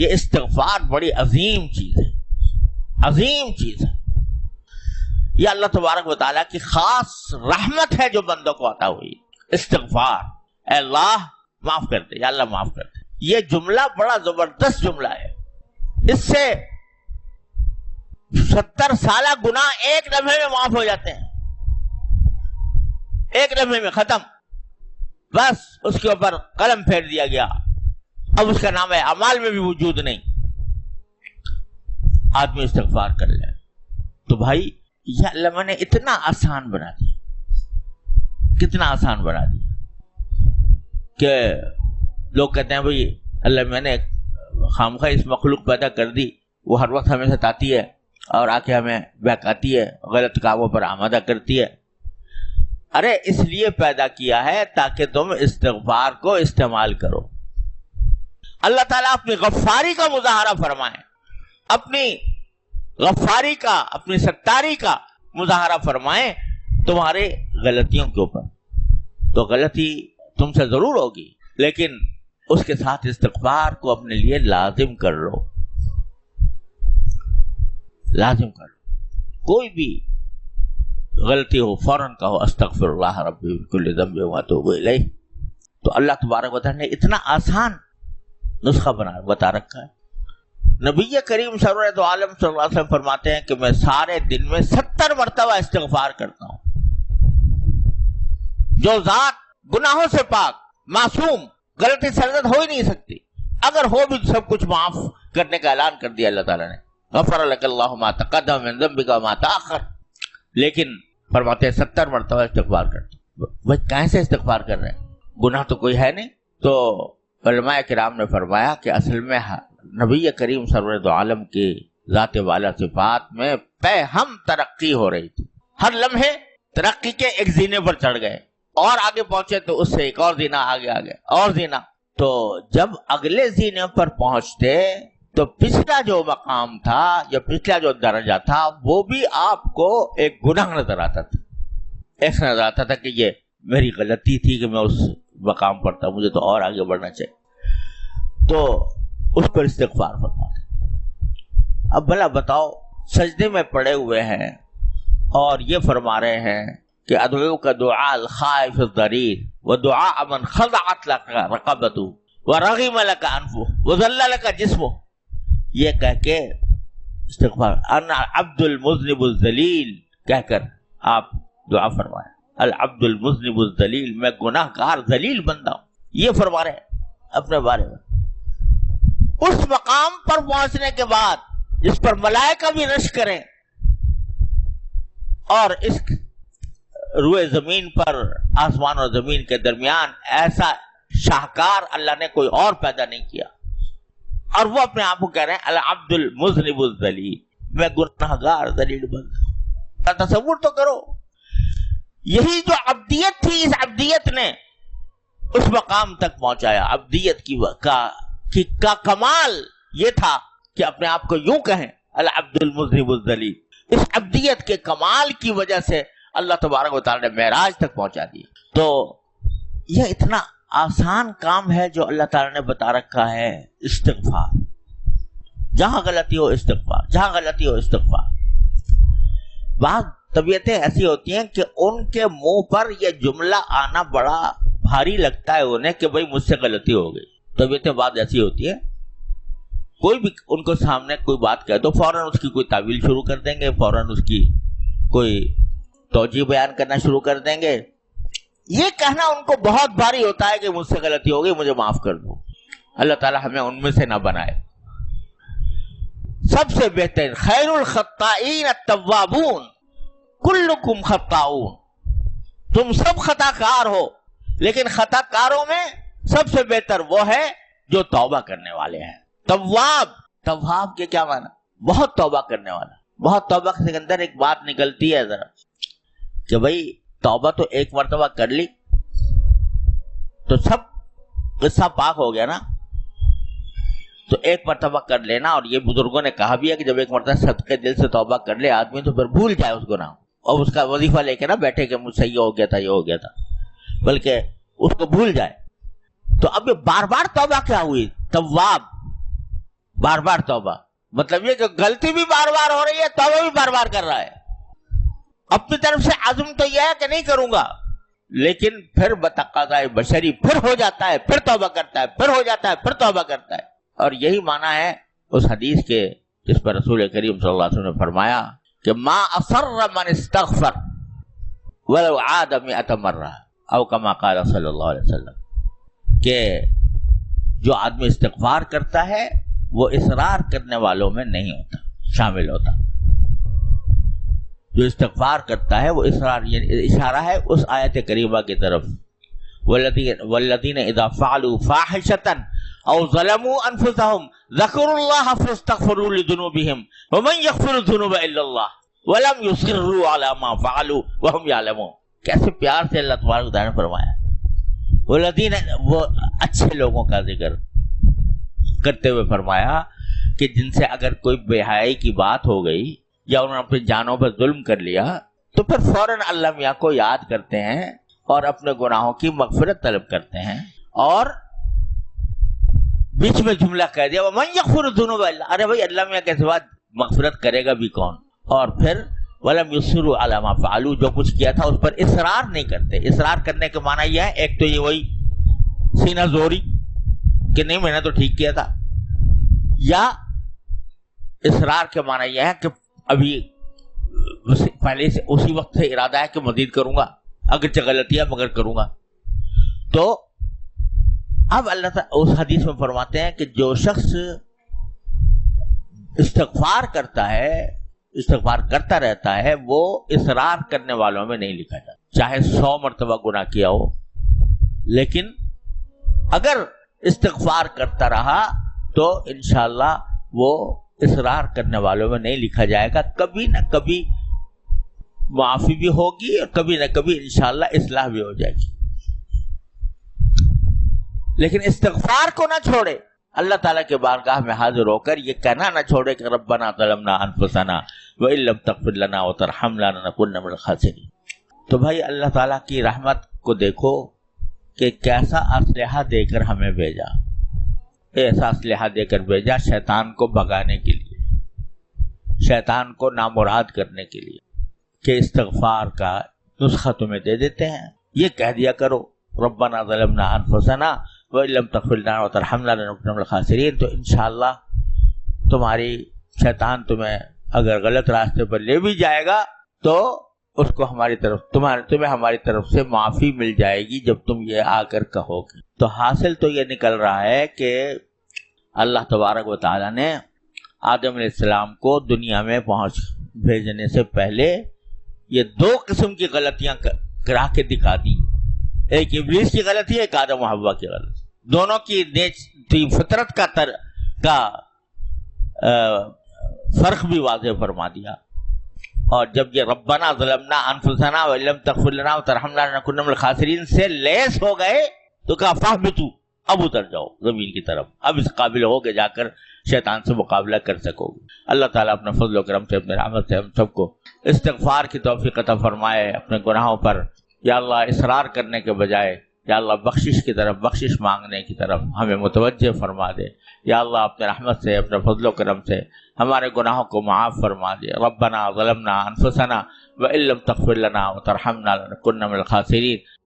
یہ استغفار بڑی عظیم چیز ہے، عظیم چیز ہے. یہ اللہ تبارک و تعالیٰ کی خاص رحمت ہے جو بندوں کو عطا ہوئی. استغفار، اے اللہ معاف کر دے، یا اللہ معاف کر دے. یہ جملہ بڑا زبردست جملہ ہے. اس سے 70 سالہ گناہ ایک لمحے میں معاف ہو جاتے ہیں، ایک لمحے میں ختم. بس اس کے اوپر قلم پھیر دیا گیا، اب اس کا نام ہے اعمال میں بھی وجود نہیں. آدمی استغفار کر لے تو بھائی یہ اللہ میں نے اتنا آسان بنا دیا، کتنا آسان بنا دیا کہ لوگ کہتے ہیں بھائی اللہ میں نے خامخواہ اس مخلوق پیدا کر دی، وہ ہر وقت ہمیں ستاتی ہے اور آ کے ہمیں بہکاتی ہے، غلط کاموں پر آمادہ کرتی ہے. ارے اس لیے پیدا کیا ہے تاکہ تم استغفار کو استعمال کرو. اللہ تعالیٰ اپنی غفاری کا مظاہرہ فرمائے، اپنی غفاری کا، اپنی ستاری کا مظاہرہ فرمائے تمہارے غلطیوں کے اوپر. تو غلطی تم سے ضرور ہوگی، لیکن اس کے ساتھ استغفار کو اپنے لیے لازم کر لو، لازم کر لو. کوئی بھی غلطی ہو فوراً کہو استغفر اللہ ربی من کل ذنب واتوب الیہ. تو اللہ تبارک و تعالیٰ نے اتنا آسان نسخہ بتا رکھا ہے. نبی کریم سرورت عالم صلی اللہ علیہ وسلم فرماتے ہیں کہ میں سارے دن میں 70 مرتبہ استغفار کرتا ہوں. جو ذات گناہوں سے پاک، معصوم، غلطی سرزد ہو ہی نہیں سکتی، اگر ہو بھی سب کچھ معاف کرنے کا اعلان کر دیا اللہ تعالیٰ نے. غفر لک اللہ ما تقدم من ذنبک وما تاخر. لیکن فرماتے ہیں 70 مرتبہ استغفار کرتے. بھائی کیسے استغفار کر رہے ہیں؟ گناہ تو کوئی ہے نہیں. تو علماء کرام نے فرمایا کہ اصل میں نبی کریم سرورت عالم کی ذات والا صفات میں پہ ہم ترقی ہو رہی تھی. ہر لمحے ترقی کے ایک زینے پر چڑھ گئے اور آگے پہنچے تو اس سے ایک اور زینہ آگے اور زینہ. تو جب اگلے زینے پر پہنچتے تو پچھلا جو مقام تھا یا پچھلا جو درجہ تھا وہ بھی آپ کو ایک گناہ نظر آتا تھا. ایسا نظر آتا تھا کہ یہ میری غلطی تھی کہ میں اس مقام پر تھا، مجھے تو اور آگے بڑھنا چاہیے. تو اس پر استغفار فرماتے. اب بھلا بتاؤ، سجدے میں پڑے ہوئے ہیں اور یہ فرما رہے ہیں کہ ادعو کا دعاء الخائف الضریر ودعاء من خضعت لك رقبته ورغم لك انفه وذل لك جسمه. یہ کہہ کے استغفار انا عبد المذنب الذلیل کہہ کر آپ دعا فرمائیں. العبد المذنب الذلیل، میں گناہ گار ذلیل بندہ ہوں. یہ فرما رہے ہیں اپنے بارے میں. اس مقام پر پہنچنے کے بعد جس پر ملائکہ بھی رش کریں اور اس روئے زمین پر آسمان اور زمین کے درمیان ایسا شاہکار اللہ نے کوئی اور پیدا نہیں کیا، اور وہ اپنے آپ کو کہہ رہے ہیں العبد المذنب الذلیل، میں گناہ گار ذلیل بندہ. تصور تو کرو، یہی جو عبدیت تھی، اس عبدیت نے اس مقام تک پہنچایا. عبدیت کا کمال یہ تھا کہ اپنے آپ کو یوں کہیں العبد المذنب الذلیل. اس عبدیت کے کمال کی وجہ سے اللہ تبارک و تعالی نے معراج تک پہنچا دیا. تو یہ اتنا آسان کام ہے جو اللہ تعالی نے بتا رکھا ہے. استغفار، جہاں غلطی ہو استغفار، جہاں غلطی ہو استغفار. بعض طبیعتیں ایسی ہوتی ہیں کہ ان کے منہ پر یہ جملہ آنا بڑا بھاری لگتا ہے انہیں کہ بھئی مجھ سے غلطی ہو گئی. طبیعتیں بعض ایسی ہوتی ہیں، کوئی بھی ان کو سامنے کوئی بات کہہ دو فوراً اس کی کوئی تعویل شروع کر دیں گے، فوراً اس کی کوئی توجیہ بیان کرنا شروع کر دیں گے. یہ کہنا ان کو بہت بھاری ہوتا ہے کہ مجھ سے غلطی ہو گئی، مجھے معاف کر دو. اللہ تعالی ہمیں ان میں سے نہ بنائے. سب سے بہتر خیر الخطائین التوابون کلکم خطاؤون. تم سب خطا کار ہو، لیکن خطا کاروں میں سب سے بہتر وہ ہے جو توبہ کرنے والے ہیں. تواب کے کیا معنی؟ بہت توبہ کرنے والا. بہت توبہ کے اندر ایک بات نکلتی ہے ذرا کہ بھئی توبہ تو ایک مرتبہ کر لی تو سب قصہ پاک ہو گیا نا. تو ایک مرتبہ کر لینا، اور یہ بزرگوں نے کہا بھی ہے کہ جب ایک مرتبہ صدقے دل سے توبہ کر لے آدمی تو پھر بھول جائے اس گناہ اور اس کا وظیفہ لے کے نہ بیٹھے کہ مجھ سے یہ ہو گیا تھا، یہ ہو گیا تھا، بلکہ اس کو بھول جائے. تو اب یہ بار بار توبہ کیا ہوئی؟ تواب، بار بار توبہ، مطلب یہ کہ غلطی بھی بار بار ہو رہی ہے، توبہ بھی بار بار کر رہا ہے. اپنی طرف سے عزم تو یہ ہے کہ نہیں کروں گا، لیکن پھر بتقاضائے بشری پھر ہو جاتا ہے، پھر توبہ کرتا ہے، پھر ہو جاتا ہے، پھر توبہ کرتا ہے. اور یہی معنی ہے اس حدیث کے جس پر رسول کریم صلی اللہ علیہ وسلم نے فرمایا کہ ما اصر من استغفر ولو عاد 100 مرہ او کما قال صلی اللہ علیہ وسلم، کہ جو آدمی استغفار کرتا ہے وہ اصرار کرنے والوں میں نہیں ہوتا، شامل ہوتا. جو استغفار کرتا ہے وہ اصرار، یعنی اشارہ ہے اس آیت کریمہ کی طرف، والذین اذا فعلوا فاحشۃ او ظلموا انفسهم ذکروا اللہ فاستغفروا لذنوبهم ومن یغفر الذنوب الا اللہ ولم یصروا علی ما فعلوا وهم یعلمون. کیسے پیار سے اللہ تبارک و تعالیٰ نے فرمایا، والذین، وہ اچھے لوگوں کا ذکر کرتے ہوئے فرمایا کہ جن سے اگر کوئی بے حیائی کی بات ہو گئی یا انہوں نے اپنی جانوں پر ظلم کر لیا تو پھر فوراً اللہ میاں کو یاد کرتے ہیں اور اپنے گناہوں کی مغفرت طلب کرتے ہیں، اور بیچ میں جملہ کہہ دیا وَمَن يَغْفِرُ الذُّنُوبَ إِلَّا اللَّهُ، ارے بھائی اللہ میاں کے سوا مغفرت کرے گا بھی کون؟ اور پھر وَلَمْ يُصِرُّوا عَلَىٰ مَا فَعَلُوا، جو کچھ کیا تھا اس پر اصرار نہیں کرتے. اصرار کرنے کے معنی یہ ہے، ایک تو یہ وہی سینہ زوری کہ نہیں میں نے تو ٹھیک کیا تھا، یا اصرار کے معنی یہ ہے کہ ابھی پہلے سے اسی وقت سے ارادہ ہے کہ مزید کروں گا، اگرچہ غلطی ہے مگر کروں گا. تو اب اللہ تعالیٰ اس حدیث میں فرماتے ہیں کہ جو شخص استغفار کرتا ہے، استغفار کرتا رہتا ہے، وہ اصرار کرنے والوں میں نہیں لکھا جاتا، چاہے 100 مرتبہ گناہ کیا ہو، لیکن اگر استغفار کرتا رہا تو انشاءاللہ وہ اصرار کرنے والوں میں نہیں لکھا جائے گا. کبھی نہ کبھی معافی بھی ہوگی اور کبھی نہ کبھی انشاءاللہ اصلاح بھی ہو جائے گی. لیکن استغفار کو نہ چھوڑے، اللہ تعالیٰ کے بارگاہ میں حاضر ہو کر یہ کہنا نہ چھوڑے کہ ربنا ظلمنا انفسنا وان لم تغفر لنا وترحمنا لنکونن من الخاسرین. تو بھائی اللہ تعالیٰ کی رحمت کو دیکھو کہ کیسا اسلحہ دے کر ہمیں بھیجا، ایسا اسلحہ دے کر بھیجا شیطان کو بھگانے کے لیے، شیطان کو نامراد کرنے کے لیے، کہ استغفار کا نسخہ تمہیں دے دیتے ہیں. یہ کہہ دیا کرو ربنا ظلمنا انفسنا وان لم تغفر لنا وترحمنا لنکونن من الخاسرین. تو انشاءاللہ تمہاری شیطان تمہیں اگر غلط راستے پر لے بھی جائے گا تو اس کو ہماری طرف تمہیں ہماری طرف سے معافی مل جائے گی جب تم یہ آ کر کہو گے. تو حاصل تو یہ نکل رہا ہے کہ اللہ تبارک و تعالیٰ نے آدم علیہ السلام کو دنیا میں بھیجنے سے پہلے یہ 2 قسم کی غلطیاں کرا کے دکھا دی. ایک ابلیس کی غلطی ہے، ایک آدم و حوا کی غلطی. دونوں کی فطرت کا فرق بھی واضح فرما دیا. اور جب یہ ربنا ظلمنا انفسنا وان لم تغفر لنا وترحمنا لنکونن من الخاسرین سے لیس ہو گئے تو کہا فاہبطوا، اب اتر جاؤ زمین کی طرف، اب اس قابل ہو کے جا کر شیطان سے مقابلہ کر سکو گے. اللہ تعالیٰ اپنے فضل و کرم سے، اپنے رحمت سے ہم سب کو استغفار کی توفیق عطا فرمائے. اپنے گناہوں پر یا اللہ اصرار کرنے کے بجائے یا اللہ بخشش کی طرف، بخشش مانگنے کی طرف ہمیں متوجہ فرما دے. یا اللہ اپنے رحمت سے، اپنے فضل و کرم سے ہمارے گناہوں کو معاف فرما دے. ربنا ظلمنا انفسنا وان لم تغفر لنا وترحمنا لنکونن من الخاسرین.